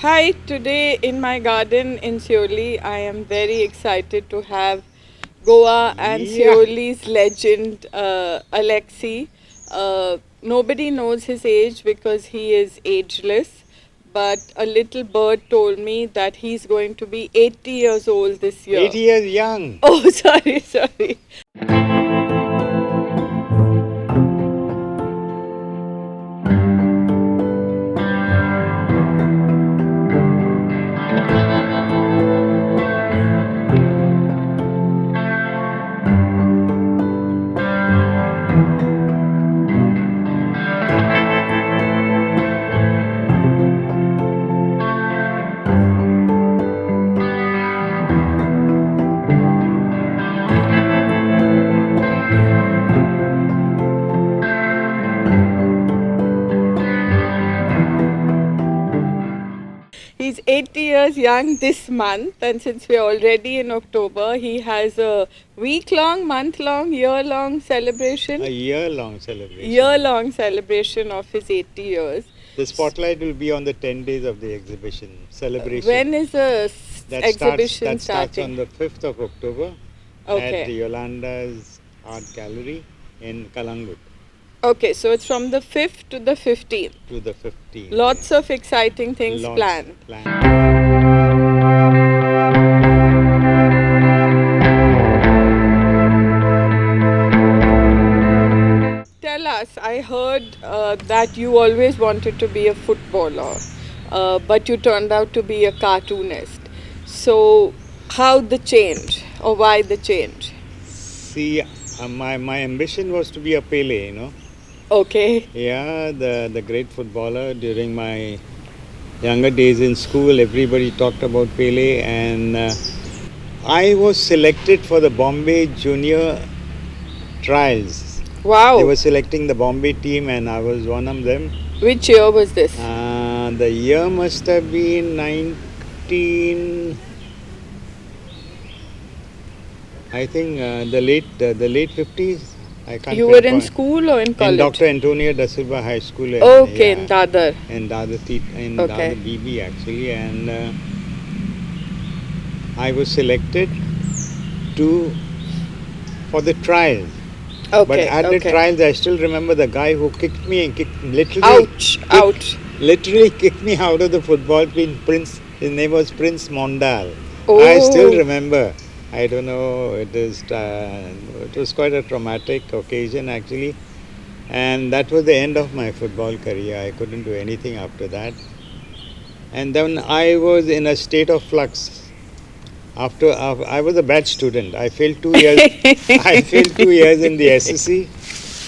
Hi, today in my garden in Siolim, I am very excited to have Goa and Yeah. Sioli's legend Alexzy. Nobody knows his age because he is ageless, but a little bird told me that he's going to be 80 years old this year. 80 years young. Oh, sorry. He's 80 years young this month, and since we're already in October, he has a week long, month long, year long celebration. A year-long celebration. Year-long celebration of his 80 years. The spotlight will be on the 10 days of the exhibition celebration. When is the exhibition that starts starting? on the 5th of October Okay. at the Yolanda's Art Gallery in Kalangut Okay, so it's from the 5th to the 15th. to the 15th. Lots of exciting things Lots planned. Tell us, I heard that you always wanted to be a footballer, but you turned out to be a cartoonist. So, how the change, or why the change? See, my ambition was to be a Pele, you know. Okay. Yeah, the great footballer. During my younger days in school, everybody talked about Pele, and I was selected for the Bombay Junior trials. Wow. They were selecting the Bombay team, and I was one of them. Which year was this? The year must have been 19. I think the late 50s. I can't. You were in pinpoint. school or in In college? Dr. Antonio da Silva High School. Okay, in Dadar. In Dadar, in Okay. Dadar BB actually, and I was selected for the trials. Okay. But at the okay. trials, I still remember the guy who kicked me and literally Ouch. literally kicked me out of the football team. His name was Prince Mondal. Oh. I still remember. I don't know. It was quite a traumatic occasion actually, and that was the end of my football career. I couldn't do anything after that, and then I was in a state of flux. After I was a bad student. I failed 2 years. I failed 2 years in the SSC,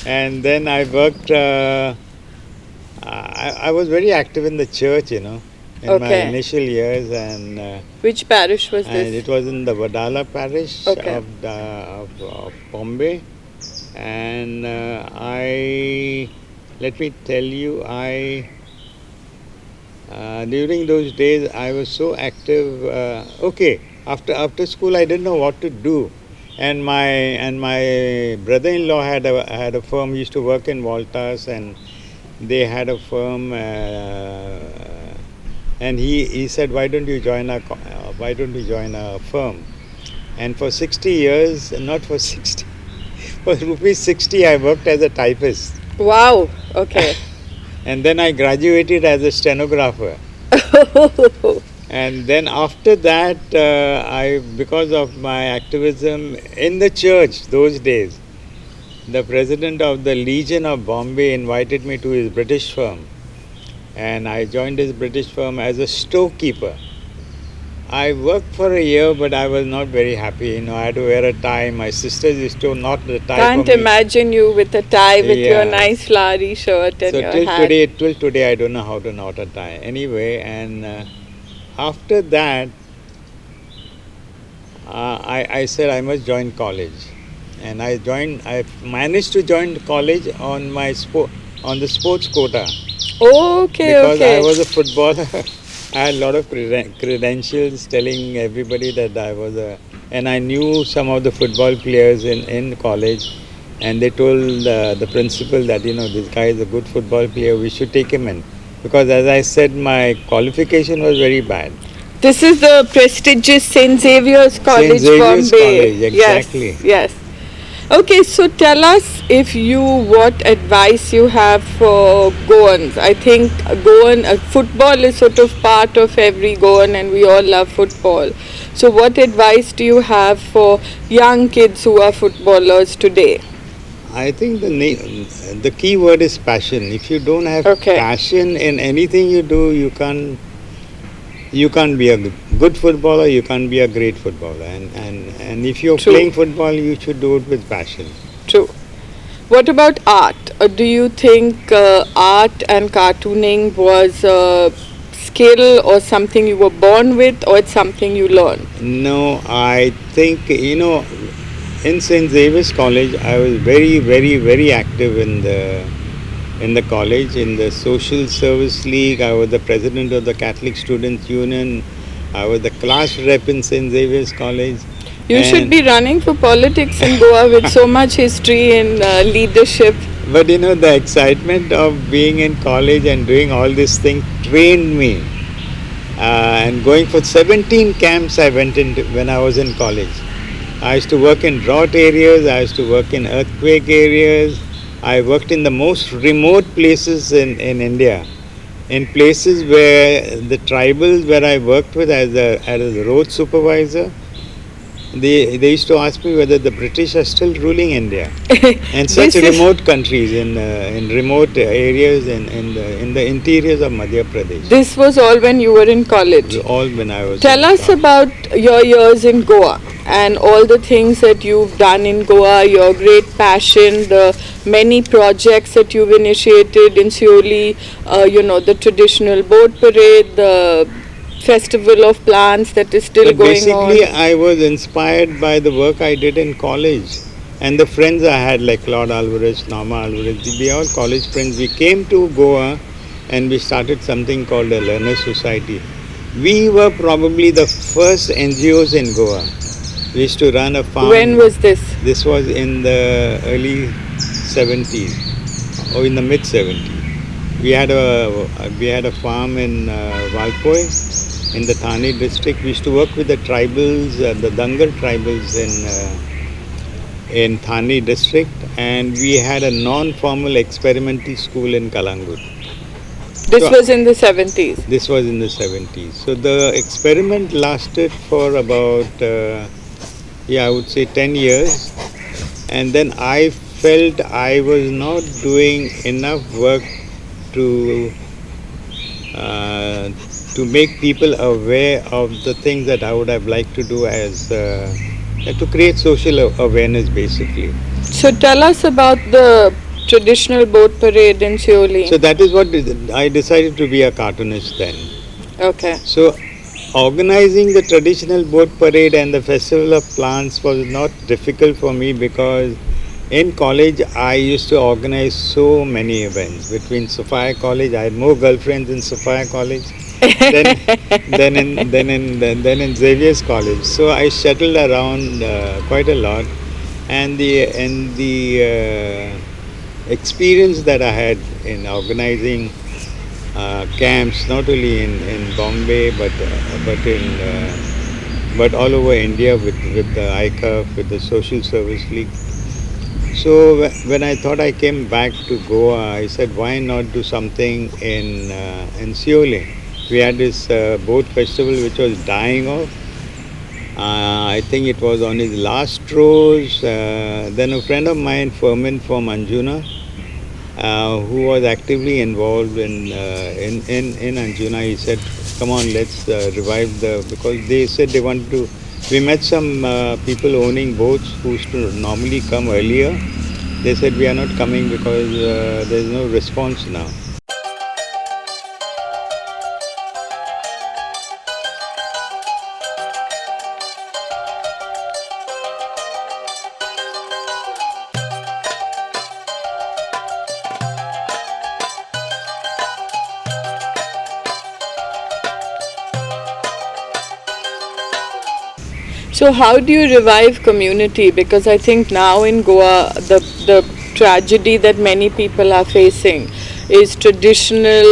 and then I worked. I was very active in the church, you know, in my Okay. initial years, and Which parish was and this? it was in the Vadala parish Okay. of Bombay, and let me tell you, during those days I was so active. Okay, after school I didn't know what to do, and my brother-in-law had a firm. He used to work in Voltas, and they had a firm. And he said, why don't you join a firm? And for 60 years, not for 60, for rupees 60, I worked as a typist. Wow. Okay. And then I graduated as a stenographer. And then after that, because of my activism in the church those days, the president of the Legion of Bombay invited me to his British firm. And I joined his British firm as a storekeeper. I worked for a year, but I was not very happy. You know, I had to wear a tie. My sisters used to not the tie Can't for me. imagine you with a tie with your Yeah. nice flowery shirt and So your till hat. today, I don't know how to knot a tie. Anyway, and after that, I said I must join college, and I managed to join college on on the sports quota. Okay. Because Okay. I was a footballer. I had a lot of credentials telling everybody that I was and I knew some of the football players in college, and they told the principal that, you know, this guy is a good football player, we should take him in. because, as I said, my qualification was very bad. This is the prestigious St. Xavier's St. College, Xavier's Bombay. College, Yes, exactly. yes. Okay, so tell us if you what advice you have for Goans. I think Goan football is sort of part of every Goan, and we all love football. So, what advice do you have for young kids who are footballers today? I think the key word is passion. If you don't have Okay, passion in anything you do, you can't be a good footballer. You can't be a great footballer. And if you're true, playing football, you should do it with passion. true. What about art? Do you think art and cartooning was a skill or something you were born with, or it's something you learned? No, I think in St. Xavier's College, I was very, very, very active in the college, in the Social Service League. I was the president of the Catholic Students Union. I was the class rep in St. Xavier's College. You should And be running for politics in Goa with so much history in leadership. but the excitement of being in college and doing all these things trained me. And going for 17 camps I went into when I was in college. I used to work in drought areas, I used to work in earthquake areas. I worked in the most remote places in India, in places where the tribals where I worked with as a road supervisor, they used to ask me whether the British are still ruling India. And such This is remote countries in remote areas in the interiors of Madhya Pradesh. this was all when you were in college. All when I was Tell in us college. about your years in Goa and all the things that you've done in Goa, your great passion, the many projects that you've initiated in Siolim, the traditional boat parade, the festival of plants that is still But going basically, on. I was inspired by the work I did in college and the friends I had, like Claude Alvarez, Norma Alvarez. We all college friends. We came to Goa and we started something called a Learner Society. We were probably the first NGOs in Goa. We used to run a farm. When was this? This was in the early 70s or in the mid 70s. We had a farm in Valpoi in the Thane district. We used to work with the tribals, the Dangal tribals in Thane district, and we had a non-formal experimental school in Kalangut. This So was in the 70s. this was in the 70s. So the experiment lasted for about, I would say 10 years, and then I felt I was not doing enough work to uh, to make people aware of the things that I would have liked to do as to create social awareness basically. So tell us about the traditional boat parade in Siolim. So that is what I decided to be a cartoonist then. Okay. So organizing the traditional boat parade and the festival of plants was not difficult for me because in college I used to organize so many events. Between Sophia College, I had more girlfriends in Sophia College than in Xavier's College. So I shuttled around quite a lot, and the experience that I had in organizing camps, not only in Bombay but all over India with the ICAF, with the Social Service League. So when I thought I came back to Goa, I said, why not do something in Siolim? We had this boat festival which was dying off. I think it was on his last throes. Then a friend of mine, Fermin from Anjuna, who was actively involved in Anjuna, he said, "Come on, let's revive because they said they wanted to." We met some people owning boats who used to normally come earlier. They said we are not coming because there is no response now. So how do you revive community? Because I think now in Goa, the tragedy that many people are facing, is traditional,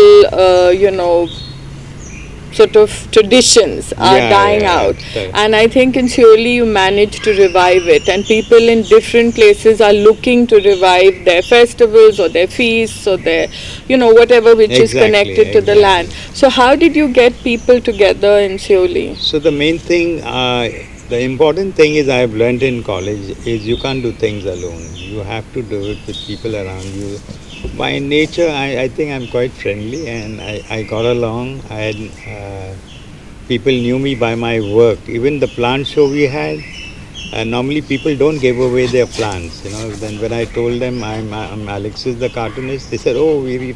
sort of traditions are Yeah, dying yeah, out. yeah. And I think in Siolim you managed to revive it, and people in different places are looking to revive their festivals or their feasts or their, whatever which is Exactly, connected to the land. exactly. So how did you get people together in Siolim? So the main thing, the important thing is I've learned in college is you can't do things alone. You have to do it with people around you. By nature, I think I'm quite friendly and I got along. I had people knew me by my work. Even the plant show we had, normally people don't give away their plants. Then when I told them I'm Alexis the cartoonist, they said, "Oh, we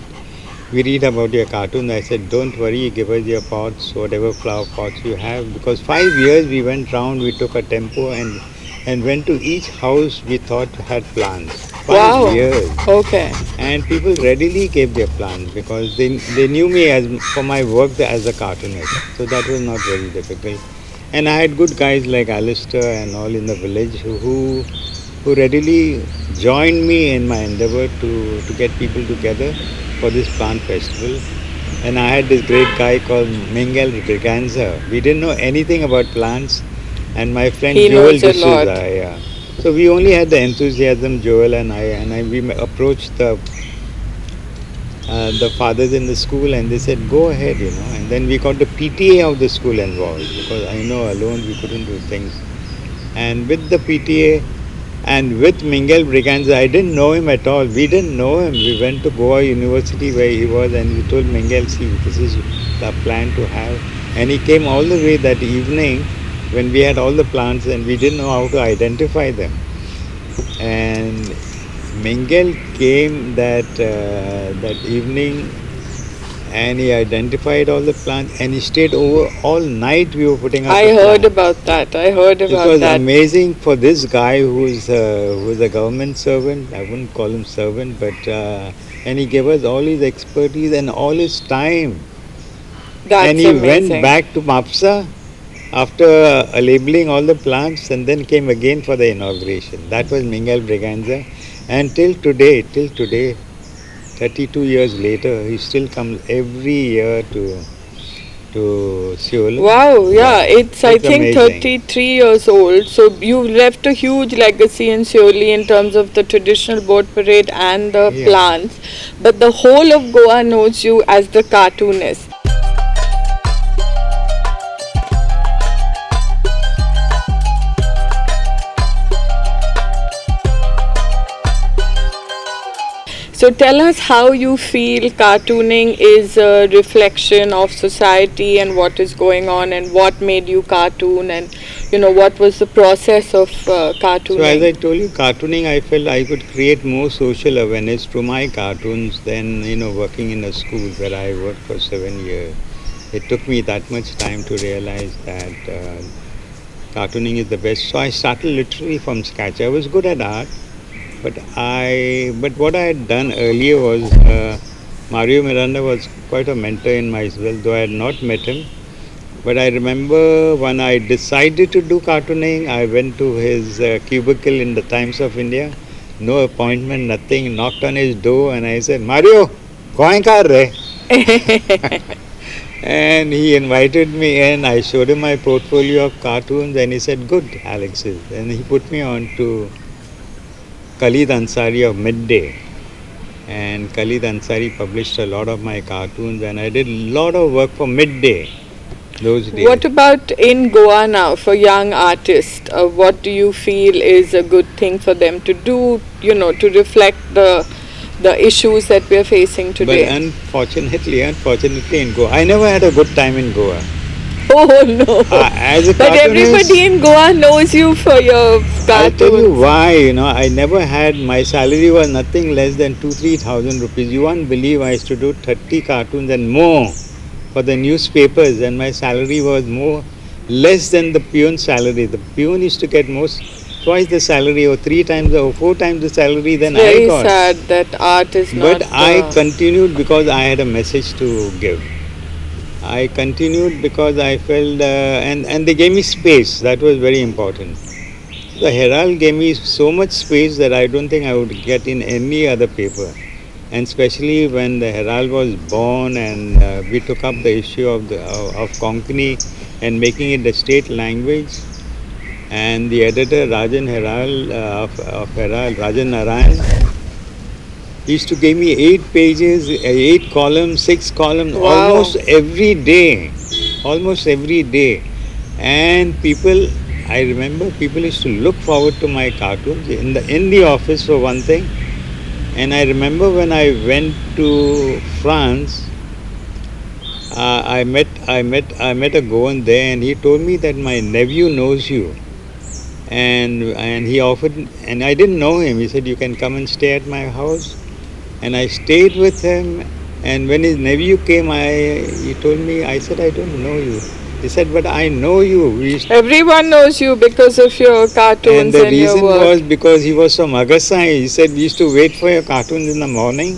read about your cartoon." I said, "Don't worry, give us your pots, whatever flower pots you have." Because 5 years we went round, we took a tempo and went to each house we thought had plants. Five Wow. years, Okay. and people readily gave their plants because they knew me as for my work as a cartoonist. So that was not very difficult. And I had good guys like Alistair and all in the village who readily joined me in my endeavor to get people together for this plant festival. And I had this great guy called Mingel Briganza. We didn't know anything about plants, and my friend He Joel knows a lot. D'Souza. Yeah. So we only had the enthusiasm, Joel and I we approached the fathers in the school, and they said, "Go ahead." And then we got the PTA of the school involved because I know alone we couldn't do things. And with the PTA and with Mingel Briganza, I didn't know him at all. We didn't know him. We went to Goa University where he was, and we told Mingel, "See, this is the plan to have." And he came all the way that evening when we had all the plants and we didn't know how to identify them. And Mingel came that evening and he identified all the plants and he stayed over all night. We were putting up I the heard plant. about that. I heard It about was that. amazing for this guy who's a government servant. I wouldn't call him servant, but and he gave us all his expertise and all his time. And That's he went amazing. back to Mapsa after labeling all the plants and then came again for the inauguration. That was Mingel Briganza. And till today, 32 years later, he still comes every year to Siolim. Wow, yeah, Yeah, it's I it's think amazing. 33 years old. So you left a huge legacy in Seoli in terms of the traditional boat parade and the Yeah. plants. But the whole of Goa knows you as the cartoonist. So tell us how you feel cartooning is a reflection of society and what is going on, and what made you cartoon, and what was the process of So as I cartooning. told you, cartooning, I felt I could create more social awareness through my cartoons than working in a school where I worked for 7 years. It took me that much time to realize that cartooning is the best. So I started literally from scratch. I was good at art, but what I had done earlier was Mario Miranda was quite a mentor in myself, though I had not met him. But I remember when I decided to do cartooning, I went to his cubicle in the Times of India. No appointment, nothing. Knocked on his door and I said, "Mario, kahan kar rahe?" And he invited me in. I showed him my portfolio of cartoons and he said, "Good, Alexis." And he put me on to Khalid Ansari of Midday. And Khalid Ansari published a lot of my cartoons and I did a lot of work for Midday those days. What about in Goa now for young artists? What do you feel is a good thing for them to do, to reflect the issues that we are facing But today? unfortunately in Goa, I never had a good time in Goa. Oh no! As a But cartoonist, everybody in Goa knows you for your I'll tell you cartoons. why. I never had, my salary was nothing less than 2-3 thousand rupees. You won't believe I used to do 30 cartoons and more for the newspapers, and my salary was more less than the peon's salary. The peon used to get twice the salary or 3 times or 4 times the salary It's than I very got. sad that art is not. But I continued because I had a message to give. I continued because I felt, and they gave me space. That was very important. The Herald gave me so much space that I don't think I would get in any other paper. and especially when the Herald was born, and we took up the issue of Konkani and making it the state language. And the editor Rajan Herald of Herald, Rajan Narayan, he used to give me 8 pages, 8 columns, 6 columns, Wow. almost every day. And people, I remember people used to look forward to my cartoons in the office for one thing. And I remember when I went to France, I met a Goan there, and he told me that my nephew knows you, and he offered, and I didn't know him. He said you can come and stay at my house, and I stayed with him. And when his nephew came, he told me, I said I don't know you. He said, but I know you. Everyone knows you because of your And cartoons the and your reason work. was because he was from Agasai. He said we used to wait for your cartoons in the morning,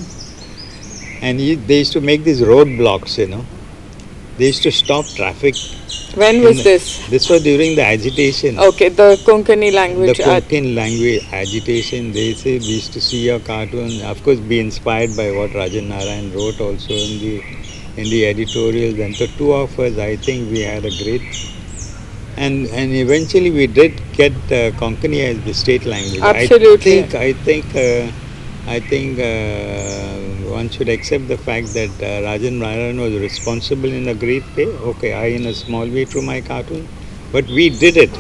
and they used to make these roadblocks. They used to stop traffic. When was this? This was during the agitation. Okay, the Konkani The language art. Konkan language agitation. They say we used to see your cartoon. Of course, be inspired by what Rajan Narayan wrote also in the editorials. And so two of us, I think we had a great. And eventually we did get Konkani as the state language. Absolutely. I think one should accept the fact that Rajan Narayan was responsible in a great way. Okay, I in a small way through my cartoon, but we did it.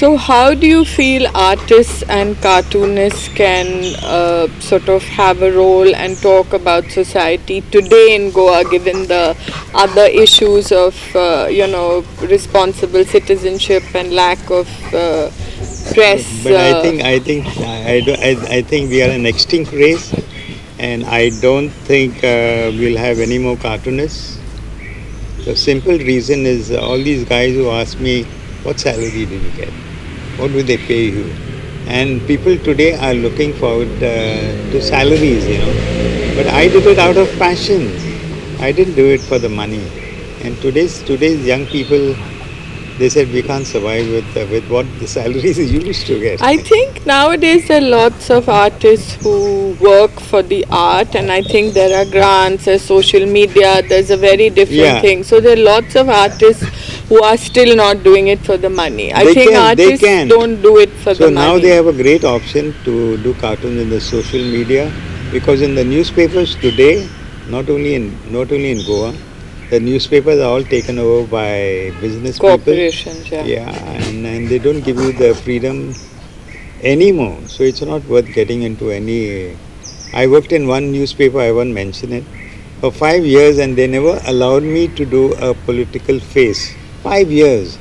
So, how do you feel artists and cartoonists can sort of have a role and talk about society today in Goa, given the other issues of responsible citizenship and lack of press? But I think we are an extinct race, and I don't think we'll have any more cartoonists. The simple reason is all these guys who ask me, what salary do you get? What do they pay you? And people today are looking forward to salaries. But I did it out of passion. I didn't do it for the money. And today's young people, they said we can't survive with what the salaries you used to get. I think nowadays there are lots of artists who work for the art, and I think there are grants, there's social media, there's a very different Yeah. thing. So there are lots of artists who are still not doing it for the money. I They think can, they artists can. don't do it for So the now money. they have a great option to do cartoons in the social media, because in the newspapers today, not only in Goa, the newspapers are all taken over by business Corporations, people. yeah. And they don't give you the freedom anymore. So it's not worth getting into any. I worked in one newspaper, I won't mention it, for 5 years, and they never allowed me to do a political face. 5 years.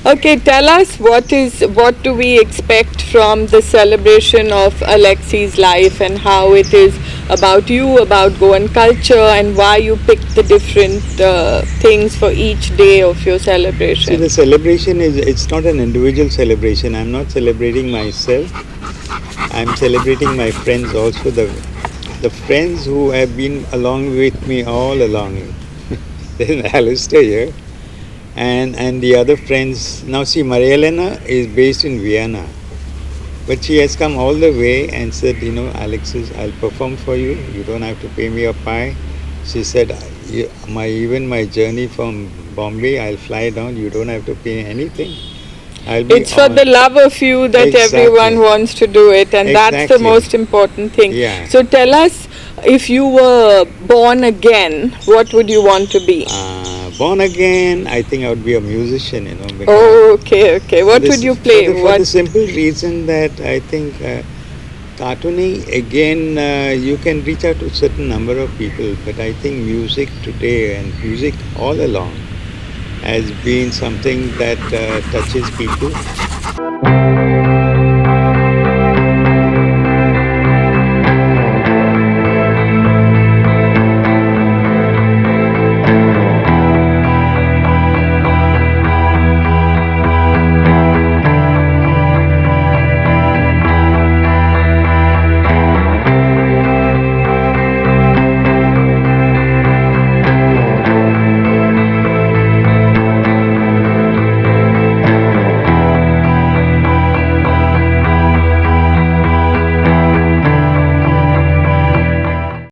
Okay, tell us what do we expect from the celebration of Alexzy's life, and how it is about you, about Goan culture, and why you picked the different things for each day of your See, celebration. the celebration it's not an individual celebration. I'm not celebrating myself. I'm celebrating my friends also, the friends who have been along with me all along. There's Alistair here. And the other friends. Now see, Maria Elena is based in Vienna, but she has come all the way and said, Alexis, I'll perform for you. You don't have to pay me a pie. She said, even my journey from Bombay, I'll fly down. You don't have to pay anything. I'll be It's for the love of you that Exactly. everyone wants to do it, and that's the Exactly. most important thing. Yeah. So tell us, if you were born again, what would you want to be? Born again, I think I would be a musician, because Oh, okay. What for would the- you play? For the What? simple reason that I think cartooning, again, you can reach out to a certain number of people, but I think music today, and music all along, has been something that touches people.